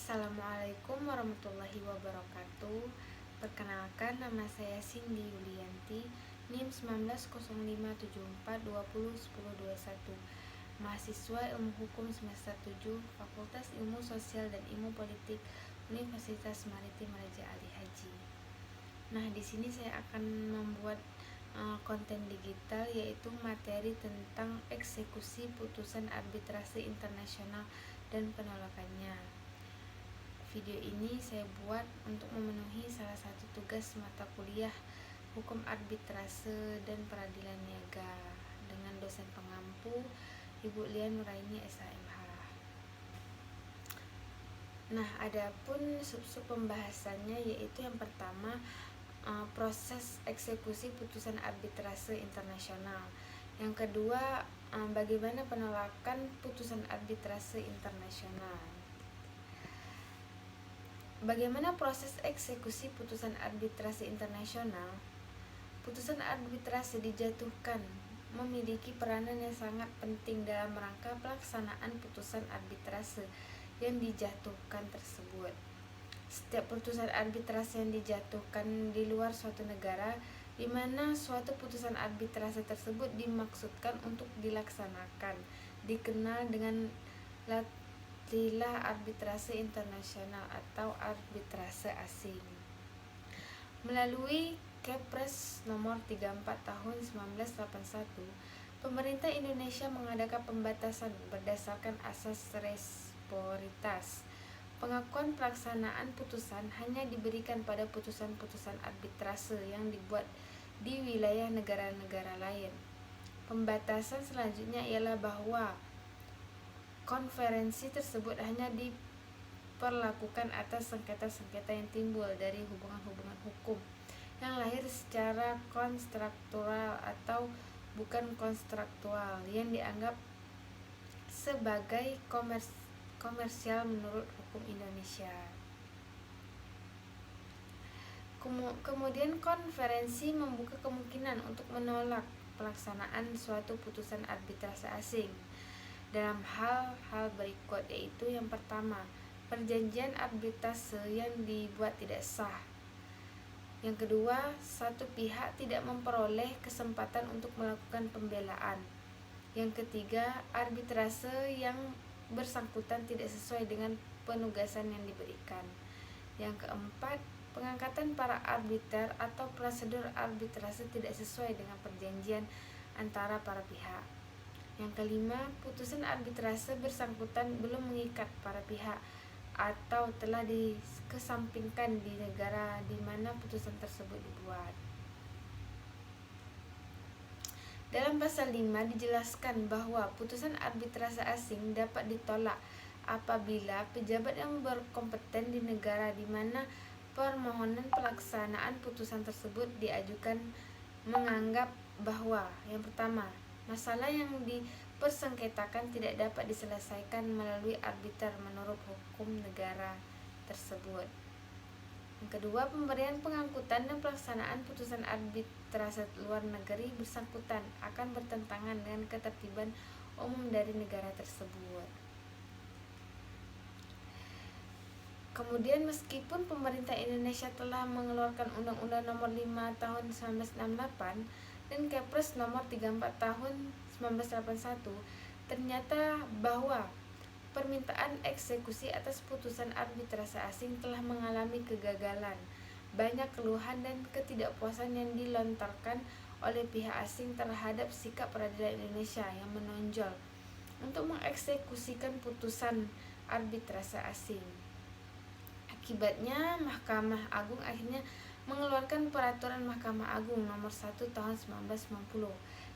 Assalamualaikum warahmatullahi wabarakatuh. Perkenalkan, nama saya Cindy Yulianti, NIM 190574201021, mahasiswa Ilmu Hukum semester 7, Fakultas Ilmu Sosial dan Ilmu Politik, Universitas Maritim Raja Ali Haji. Nah, di sini saya akan membuat konten digital, yaitu materi tentang eksekusi putusan arbitrase internasional dan penolakannya. Video ini saya buat untuk memenuhi salah satu tugas mata kuliah Hukum Arbitrase dan Peradilan Niaga dengan dosen pengampu Ibu Lian Nuraini SHMH. Nah, adapun sub-sub pembahasannya yaitu yang pertama, proses eksekusi putusan arbitrase internasional. Yang kedua, bagaimana penolakan putusan arbitrase internasional. Bagaimana proses eksekusi putusan arbitrase internasional? Putusan arbitrase dijatuhkan memiliki peranan yang sangat penting dalam rangka pelaksanaan putusan arbitrase yang dijatuhkan tersebut. Setiap putusan arbitrase yang dijatuhkan di luar suatu negara di mana suatu putusan arbitrase tersebut dimaksudkan untuk dilaksanakan dikenal dengan istilah arbitrase internasional atau arbitrase asing. Melalui Kepres nomor 34 tahun 1981, pemerintah Indonesia mengadakan pembatasan berdasarkan asas resiprositas. Pengakuan pelaksanaan putusan hanya diberikan pada putusan-putusan arbitrase yang dibuat di wilayah negara-negara lain. Pembatasan selanjutnya ialah bahwa konferensi tersebut hanya diperlakukan atas sengketa-sengketa yang timbul dari hubungan-hubungan hukum yang lahir secara konstruktural atau bukan konstruktual yang dianggap sebagai komersial menurut hukum Indonesia. Kemudian konferensi membuka kemungkinan untuk menolak pelaksanaan suatu putusan arbitrase asing dalam hal-hal berikut, yaitu yang pertama, perjanjian arbitrase yang dibuat tidak sah. Yang kedua, satu pihak tidak memperoleh kesempatan untuk melakukan pembelaan. Yang ketiga, arbitrase yang bersangkutan tidak sesuai dengan penugasan yang diberikan. Yang keempat, pengangkatan para arbiter atau prosedur arbitrase tidak sesuai dengan perjanjian antara para pihak. Yang kelima, putusan arbitrase bersangkutan belum mengikat para pihak atau telah dikesampingkan di negara di mana putusan tersebut dibuat. Dalam pasal 5 dijelaskan bahwa putusan arbitrase asing dapat ditolak apabila pejabat yang berkompeten di negara di mana permohonan pelaksanaan putusan tersebut diajukan menganggap bahwa yang pertama, masalah yang dipersengketakan tidak dapat diselesaikan melalui arbiter menurut hukum negara tersebut. Yang kedua, pemberian pengangkutan dan pelaksanaan putusan arbitrase luar negeri bersangkutan akan bertentangan dengan ketertiban umum dari negara tersebut. Kemudian, meskipun pemerintah Indonesia telah mengeluarkan Undang-Undang Nomor 5 Tahun 1968 dan Kepres Nomor 34 Tahun 1981, ternyata bahwa permintaan eksekusi atas putusan arbitrase asing telah mengalami kegagalan. Banyak keluhan dan ketidakpuasan yang dilontarkan oleh pihak asing terhadap sikap peradilan Indonesia yang menonjol untuk mengeksekusikan putusan arbitrase asing. Akibatnya, Mahkamah Agung akhirnya mengeluarkan Peraturan Mahkamah Agung Nomor 1 Tahun 1990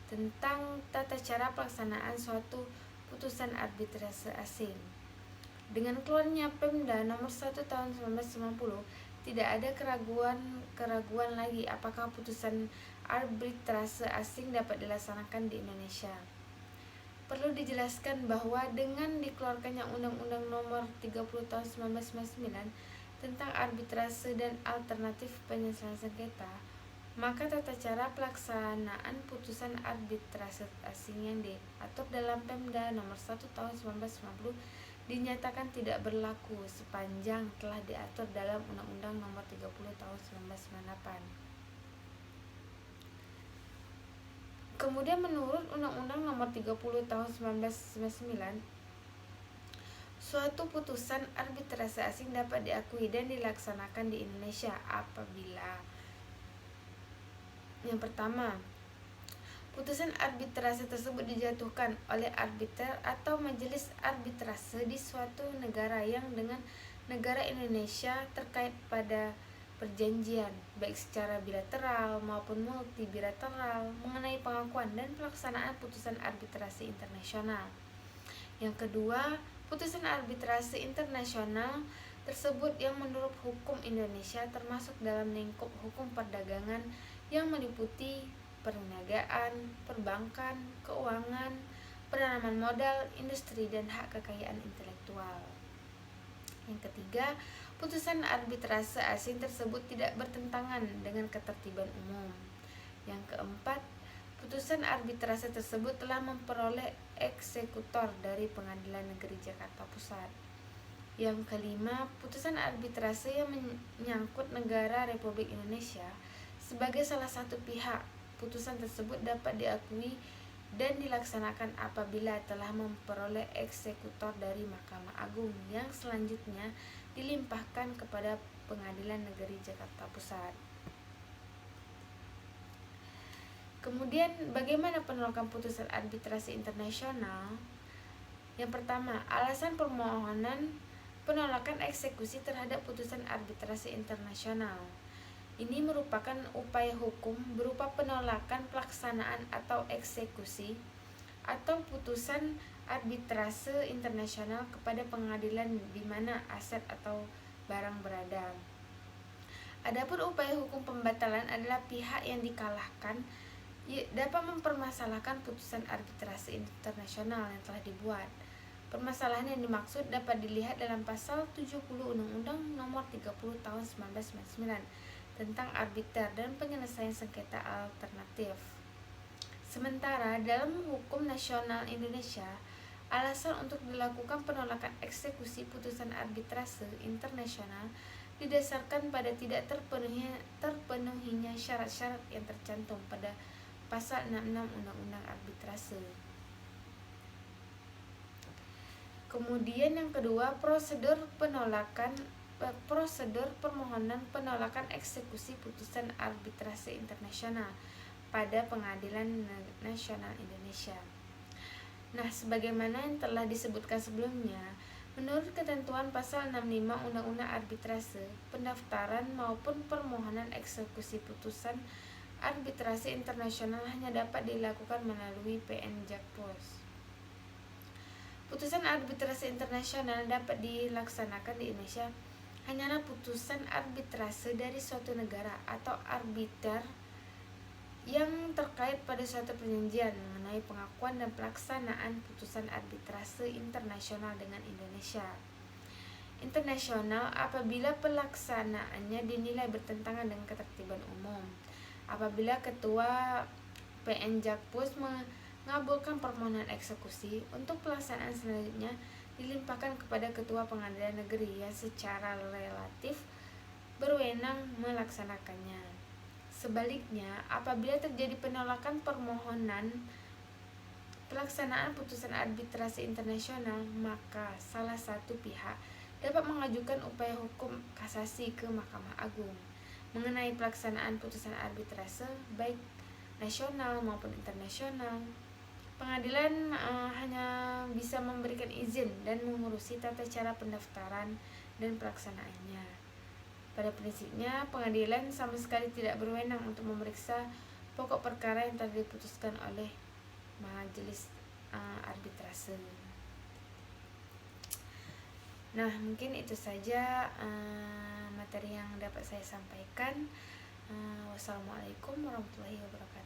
tentang tata cara pelaksanaan suatu putusan arbitrase asing. Dengan keluarnya Pemda Nomor 1 Tahun 1990, tidak ada keraguan lagi apakah putusan arbitrase asing dapat dilaksanakan di Indonesia. Perlu dijelaskan bahwa dengan dikeluarkannya Undang-Undang Nomor 30 Tahun 1999 tentang arbitrase dan alternatif penyelesaian sengketa, maka tata cara pelaksanaan putusan arbitrase asing yang diatur dalam Pemda Nomor 1 Tahun 1990 dinyatakan tidak berlaku sepanjang telah diatur dalam Undang-Undang Nomor 30 Tahun 1998. Kemudian menurut Undang-Undang Nomor 30 Tahun 1999, suatu putusan arbitrase asing dapat diakui dan dilaksanakan di Indonesia apabila yang pertama, putusan arbitrase tersebut dijatuhkan oleh arbiter atau majelis arbitrase di suatu negara yang dengan negara Indonesia terkait pada perjanjian, baik secara bilateral maupun multilateral, mengenai pengakuan dan pelaksanaan putusan arbitrase internasional. Yang kedua, putusan arbitrase internasional tersebut yang menurut hukum Indonesia termasuk dalam lingkup hukum perdagangan yang meliputi perniagaan, perbankan, keuangan, penanaman modal, industri, dan hak kekayaan intelektual. Yang ketiga, putusan arbitrase asing tersebut tidak bertentangan dengan ketertiban umum. Yang keempat, putusan arbitrase tersebut telah memperoleh eksekutor dari Pengadilan Negeri Jakarta Pusat. Yang kelima, putusan arbitrase yang menyangkut negara Republik Indonesia sebagai salah satu pihak, putusan tersebut dapat diakui dan dilaksanakan apabila telah memperoleh eksekutor dari Mahkamah Agung yang selanjutnya dilimpahkan kepada Pengadilan Negeri Jakarta Pusat. Kemudian bagaimana penolakan putusan arbitrase internasional? Yang pertama, alasan permohonan penolakan eksekusi terhadap putusan arbitrase internasional. Ini merupakan upaya hukum berupa penolakan pelaksanaan atau eksekusi atau putusan arbitrase internasional kepada pengadilan di mana aset atau barang berada. Adapun upaya hukum pembatalan adalah pihak yang dikalahkan dapat mempermasalahkan putusan arbitrase internasional yang telah dibuat. Permasalahan yang dimaksud dapat dilihat dalam pasal 70 Undang-Undang Nomor 30 Tahun 1999 tentang arbiter dan penyelesaian sengketa alternatif. Sementara dalam hukum nasional Indonesia, alasan untuk dilakukan penolakan eksekusi putusan arbitrase internasional didasarkan pada tidak terpenuhinya syarat-syarat yang tercantum pada pasal 66 Undang-Undang Arbitrase. Kemudian yang kedua, prosedur permohonan penolakan eksekusi putusan arbitrase internasional pada Pengadilan Nasional Indonesia. Nah, sebagaimana yang telah disebutkan sebelumnya, menurut ketentuan pasal 65 Undang-Undang Arbitrase, pendaftaran maupun permohonan eksekusi putusan arbitrase internasional hanya dapat dilakukan melalui PN Jakpus. Putusan arbitrase internasional dapat dilaksanakan di Indonesia hanyalah putusan arbitrase dari suatu negara atau arbiter yang terkait pada suatu perjanjian mengenai pengakuan dan pelaksanaan putusan arbitrase internasional dengan Indonesia. Internasional apabila pelaksanaannya dinilai bertentangan dengan ketertiban umum. Apabila Ketua PN Jakpus mengabulkan permohonan eksekusi, untuk pelaksanaan selanjutnya dilimpahkan kepada Ketua Pengadilan Negeri yang secara relatif berwenang melaksanakannya. Sebaliknya, apabila terjadi penolakan permohonan pelaksanaan putusan arbitrase internasional, maka salah satu pihak dapat mengajukan upaya hukum kasasi ke Mahkamah Agung mengenai pelaksanaan putusan arbitrase baik nasional maupun internasional. Pengadilan hanya bisa memberikan izin dan mengurusi tata cara pendaftaran dan pelaksanaannya. Pada prinsipnya, pengadilan sama sekali tidak berwenang untuk memeriksa pokok perkara yang telah diputuskan oleh majelis arbitrase. Nah, mungkin itu saja materi yang dapat saya sampaikan. Wassalamualaikum warahmatullahi wabarakatuh.